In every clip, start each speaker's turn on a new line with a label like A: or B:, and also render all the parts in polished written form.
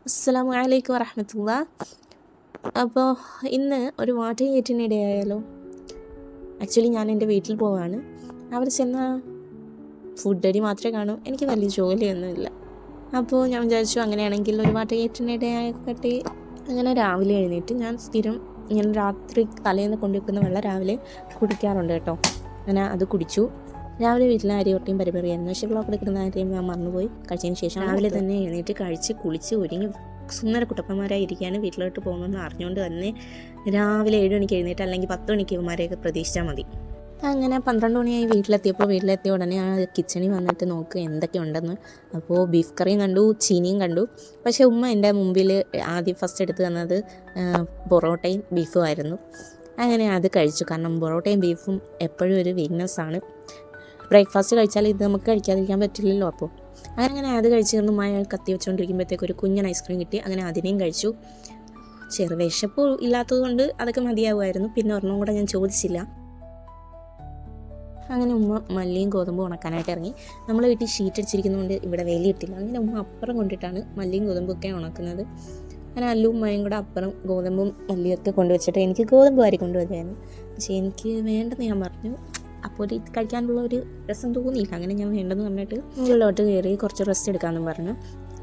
A: അസ്സലാമു അലൈക്കും വറഹ്മത്തുള്ളാഹി. അപ്പോൾ ഇന്ന് ഒരു വാട്ടർ ഗേറ്റിനിടയായാലോ. ആക്ച്വലി ഞാൻ എൻ്റെ വീട്ടിൽ പോവാണ്. അവിടെ ചെന്നാൽ ഫുഡ് അടി മാത്രമേ കാണൂ, എനിക്ക് വലിയ ജോലിയൊന്നുമില്ല. അപ്പോൾ ഞാൻ വിചാരിച്ചു അങ്ങനെയാണെങ്കിൽ ഒരു വാട്ടർ ഗേറ്റിനിടയാകട്ടെ. അങ്ങനെ രാവിലെ എഴുന്നേറ്റ് ഞാൻ സ്ഥിരം ഇങ്ങനെ രാത്രി തലേന്ന് കൊണ്ടുവെക്കുന്ന വെള്ളം രാവിലെ കുടിക്കാറുണ്ട് കേട്ടോ. അങ്ങനെ അത് കുടിച്ചു. രാവിലെ വീട്ടിലെ അരിയൊട്ടിയും പരിപറിയായിരുന്നു. പക്ഷേ ബ്ലോഗ് എടുക്കുന്ന കാര്യം ഞാൻ മറന്നുപോയി. കഴിച്ചതിന് ശേഷം രാവിലെ തന്നെ എഴുന്നേറ്റ് കഴിച്ച് കുളിച്ച് ഒരുങ്ങി സുന്ദര കുട്ടപ്പന്മാരായി ഇരിക്കുകയാണ്. വീട്ടിലോട്ട് പോകുമെന്ന് അറിഞ്ഞുകൊണ്ട് തന്നെ രാവിലെ 7 മണിക്ക് എഴുന്നേറ്റ് അല്ലെങ്കിൽ 10 മണിക്ക് ഇവന്മാരെയൊക്കെ പ്രതീക്ഷിച്ചാൽ മതി. അങ്ങനെ 12 മണിയായി വീട്ടിലെത്തിയ ഉടനെ ആ കിച്ചണിൽ വന്നിട്ട് നോക്കുക എന്തൊക്കെ ഉണ്ടെന്ന്. അപ്പോൾ ബീഫ് കറിയും കണ്ടു, ചീനിയും കണ്ടു. പക്ഷേ ഉമ്മ എൻ്റെ മുമ്പിൽ ആദ്യം ഫസ്റ്റ് എടുത്ത് തന്നത് പൊറോട്ടയും ബീഫും ആയിരുന്നു. അങ്ങനെ അത് കഴിച്ചു. കാരണം പൊറോട്ടയും ബീഫും എപ്പോഴും ഒരു വീക്ക്നെസ്സാണ്. ബ്രേക്ക്ഫാസ്റ്റ് കഴിച്ചാൽ ഇത് നമുക്ക് കഴിക്കാതിരിക്കാൻ പറ്റില്ലല്ലോ. അപ്പോൾ അങ്ങനെ അത് കഴിച്ചിരുന്നു. മഴ കത്തി വെച്ചുകൊണ്ടിരിക്കുമ്പോഴത്തേക്ക് ഒരു കുഞ്ഞൻ ഐസ്ക്രീം കിട്ടി. അങ്ങനെ അതിനെയും കഴിച്ചു. വിശപ്പ് ഇല്ലാത്തത് കൊണ്ട് അതൊക്കെ മതിയാവുമായിരുന്നു. പിന്നെ ഒരെണ്ണം കൂടെ ഞാൻ ചോദിച്ചില്ല. അങ്ങനെ ഉമ്മ മല്ലിയും ഗോതമ്പും ഉണക്കാനായിട്ട് ഇറങ്ങി. നമ്മൾ വീട്ടിൽ ഷീറ്റ് അടിച്ചിരിക്കുന്നതുകൊണ്ട് ഇവിടെ വേലിയിട്ടില്ല. അങ്ങനെ ഉമ്മ അപ്പുറം കൊണ്ടിട്ടാണ് മല്ലിയും ഗോതമ്പൊക്കെ ഉണക്കുന്നത്. അങ്ങനെ അല്ലും ഉമ്മയും കൂടെ അപ്പുറം ഗോതമ്പും മല്ലിയൊക്കെ കൊണ്ടുവച്ചിട്ട് എനിക്ക് ഗോതമ്പ് വാരി കൊണ്ടുവരുമായിരുന്നു. പക്ഷേ എനിക്ക് വേണ്ടെന്ന് ഞാൻ പറഞ്ഞു. അപ്പോൾ ഇത് കഴിക്കാനുള്ള ഒരു രസം തോന്നിയില്ല. അങ്ങനെ ഞാൻ വേണ്ടെന്ന് പറഞ്ഞിട്ട് മുകളിലോട്ട് കയറി കുറച്ച് റെസ്റ്റ് എടുക്കാമെന്ന് പറഞ്ഞു.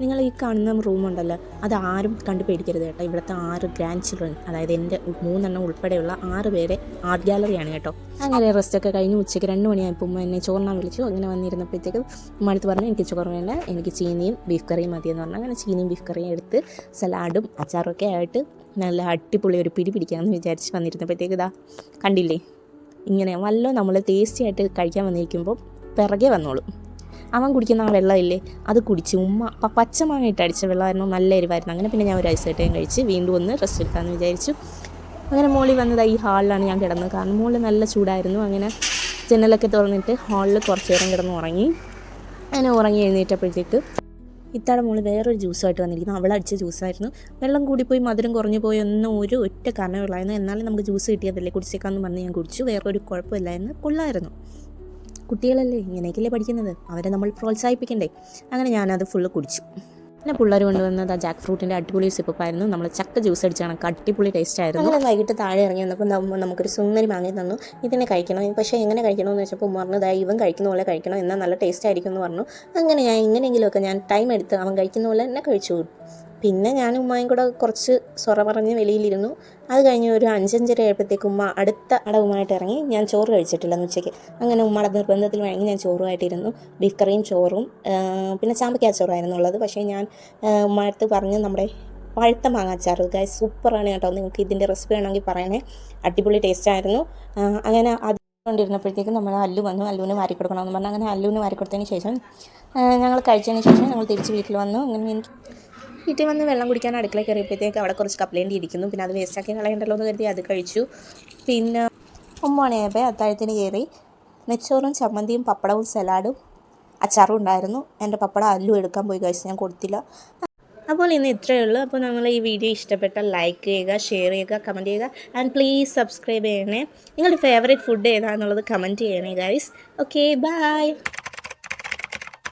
A: നിങ്ങൾ ഈ കാണുന്ന റൂമുണ്ടല്ലോ, അത് ആരും കണ്ടു പേടിക്കരുത് കേട്ടോ. ഇവിടുത്തെ 6 ഗ്രാൻഡ് ചിൽഡ്രൻ, അതായത് എൻ്റെ 3 എണ്ണം ഉൾപ്പെടെയുള്ള 6 പേരെ ആർട്ട് ഗാലറിയാണ് കേട്ടോ. അങ്ങനെ റെസ്റ്റൊക്കെ കഴിഞ്ഞ് ഉച്ചയ്ക്ക് 2 മണിയായപ്പോൾ ഉമ്മ എന്നെ ചോറിനാൻ വിളിച്ചു. അങ്ങനെ വന്നിരുന്നപ്പോഴത്തേക്ക് ഉമ്മ അടുത്ത് പറഞ്ഞു എനിക്ക് ചോറ് വേണ്ട, എനിക്ക് ചീനിയും ബീഫ് കറിയും മതിയെന്ന് പറഞ്ഞു. അങ്ങനെ ചീനിയും ബീഫ് കറിയും എടുത്ത് സലാഡും അച്ചാറൊക്കെ ആയിട്ട് നല്ല അടിപൊളി ഒരു പിടി പിടിക്കാമെന്ന് വിചാരിച്ച് വന്നിരുന്നപ്പോഴത്തേക്ക് ഇതാ കണ്ടില്ലേ, ഇങ്ങനെ വല്ലോ നമ്മൾ ടേസ്റ്റി ആയിട്ട് കഴിക്കാൻ വന്നിരിക്കുമ്പോൾ പിറകെ വന്നോളും. അവൻ കുടിക്കുന്ന ആ വെള്ളമില്ലേ, അത് കുടിച്ച് ഉമ്മ പച്ചമാങ്ങ ഇട്ട് അടിച്ച വെള്ളമായിരുന്നു, നല്ല എരിവായിരുന്നു. അങ്ങനെ പിന്നെ ഞാൻ ഒരു ഐസ് കട്ടയും കഴിച്ച് വീണ്ടും ഒന്ന് റെസ്റ്റ് എടുക്കാമെന്ന് വിചാരിച്ചു. അങ്ങനെ മോളിൽ വന്നത് ഈ ഹാളിലാണ് ഞാൻ കിടന്നത്. കാരണം മോളിൽ നല്ല ചൂടായിരുന്നു. അങ്ങനെ ജനലൊക്കെ തുറന്നിട്ട് ഹാളിൽ കുറച്ച് നേരം കിടന്ന് ഉറങ്ങി. അങ്ങനെ ഉറങ്ങി എഴുന്നേറ്റപ്പോഴത്തേക്ക് ഇത്താടെ മോള് വേറൊരു ജ്യൂസുമായിട്ട് വന്നിരിക്കുന്നു. അവളടിച്ച ജ്യൂസായിരുന്നു. വെള്ളം കൂടിപ്പോയി മധുരം കുറഞ്ഞു പോയി ഒന്നും ഒരു ഒറ്റ കാരണമുള്ളായിരുന്നു. എന്നാലും നമുക്ക് ജ്യൂസ് കിട്ടിയതല്ലേ കുടിച്ചേക്കാമെന്ന് പറഞ്ഞ് ഞാൻ കുടിച്ചു. വേറൊരു കുഴപ്പമില്ലായിരുന്നു, കൊള്ളായിരുന്നു. കുട്ടികളല്ലേ, ഇങ്ങനെയൊക്കെയല്ലേ പഠിക്കുന്നത്, അവരെ നമ്മൾ പ്രോത്സാഹിപ്പിക്കണ്ടേ. അങ്ങനെ ഞാനത് ഫുള്ള് കുടിച്ചു. പിന്നെ പിള്ളേർ കൊണ്ടുവന്നത് ആ ജാക്ക് ഫ്രൂട്ടിൻ്റെ അടിപൊളി സിപ്പായിരുന്നു. നമ്മൾ ചക്ക ജ്യൂസ് അടിച്ചാണ്, അടിപൊളി ടേസ്റ്റ് ആയിരുന്നു. അങ്ങനെ വൈകിട്ട് താഴെ ഇറങ്ങി വന്നപ്പോൾ നമുക്കൊരു സുന്ദരി മാങ്ങി തന്നു. ഇതിനെ കഴിക്കണം, പക്ഷേ എങ്ങനെ കഴിക്കണമെന്ന് വെച്ചപ്പോൾ പറഞ്ഞതായി ഇവൻ കഴിക്കുന്ന പോലെ കഴിക്കണം, എന്നാൽ നല്ല ടേസ്റ്റ് ആയിരിക്കും എന്ന് പറഞ്ഞു. അങ്ങനെ ഞാൻ എങ്ങനെയെങ്കിലുമൊക്കെ ഞാൻ ടൈം എടുത്ത് അവൻ കഴിക്കുന്ന പോലെ തന്നെ കഴിച്ചു. പിന്നെ ഞാൻ ഉമ്മയും കൂടെ കുറച്ച് സൊറ പറഞ്ഞ് വെളിയിലിരുന്നു. അത് കഴിഞ്ഞ് ഒരു 5-5:30 ആയപ്പോഴത്തേക്ക് ഉമ്മ അടുത്ത അടവുമായിട്ട് ഇറങ്ങി. ഞാൻ ചോറ് കഴിച്ചിട്ടില്ല ഉച്ചയ്ക്ക്. അങ്ങനെ ഉമ്മയുടെ നിർബന്ധത്തിൽ വഴങ്ങി ഞാൻ ചോറുമായിട്ടിരുന്നു. ബീഫ് കറിയും ചോറും പിന്നെ ചാമ്പയ്ക്ക ചോറായിരുന്നു ഉള്ളത്. പക്ഷേ ഞാൻ ഉമ്മയടുത്ത് പറഞ്ഞ് നമ്മുടെ പഴുത്ത മാങ്ങാച്ചാറ് ഗൈസ് സൂപ്പറാണ് കേട്ടോ. നിങ്ങൾക്ക് ഇതിൻ്റെ റെസിപ്പി വേണമെങ്കിൽ പറയണേ, അടിപൊളി ടേസ്റ്റായിരുന്നു. അങ്ങനെ അത് കൊണ്ടിരുന്നപ്പോഴത്തേക്കും നമ്മൾ അല്ലു വന്നു. അല്ലുവിന് വാരി കൊടുക്കണമെന്ന് പറഞ്ഞു. അങ്ങനെ അല്ലുവിന് വാരി കൊടുത്തതിന് ശേഷം ഞങ്ങൾ കഴിച്ചതിന് ശേഷം ഞങ്ങൾ തിരിച്ച് വീട്ടിൽ വന്നു. അങ്ങനെ എനിക്ക് വീട്ടിൽ വന്ന് വെള്ളം കുടിക്കാൻ അടുക്കള കയറിയപ്പോഴത്തേക്ക് അവിടെ കുറച്ച് കപ്പലേണ്ടി ഇരിക്കുന്നു. പിന്നെ അത് വേസ്റ്റാക്കി കളയണ്ടല്ലോ എന്ന് കരുതി അത് കഴിച്ചു. പിന്നെ 9 മണിയായപ്പോൾ അത്താഴത്തിന് കയറി. നെച്ചോറും ചമ്മന്തിയും പപ്പടവും സലാഡും അച്ചാറും ഉണ്ടായിരുന്നു. എൻ്റെ പപ്പടം അല്ലു എടുക്കാൻ പോയി കഴിച്ച്, ഞാൻ കൊടുത്തില്ല. അപ്പോൾ ഇന്ന് ഇത്രയേ ഉള്ളൂ. അപ്പോൾ നമ്മൾ ഈ വീഡിയോ ഇഷ്ടപ്പെട്ടാൽ ലൈക്ക് ചെയ്യുക, ഷെയർ ചെയ്യുക, കമൻറ്റ് ചെയ്യുക. ആൻഡ് പ്ലീസ് സബ്സ്ക്രൈബ് ചെയ്യണേ. നിങ്ങളുടെ ഫേവറേറ്റ് ഫുഡ് ഏതാണെന്നുള്ളത് കമൻറ്റ് ചെയ്യണേ ഗൈസ്. Okay, by.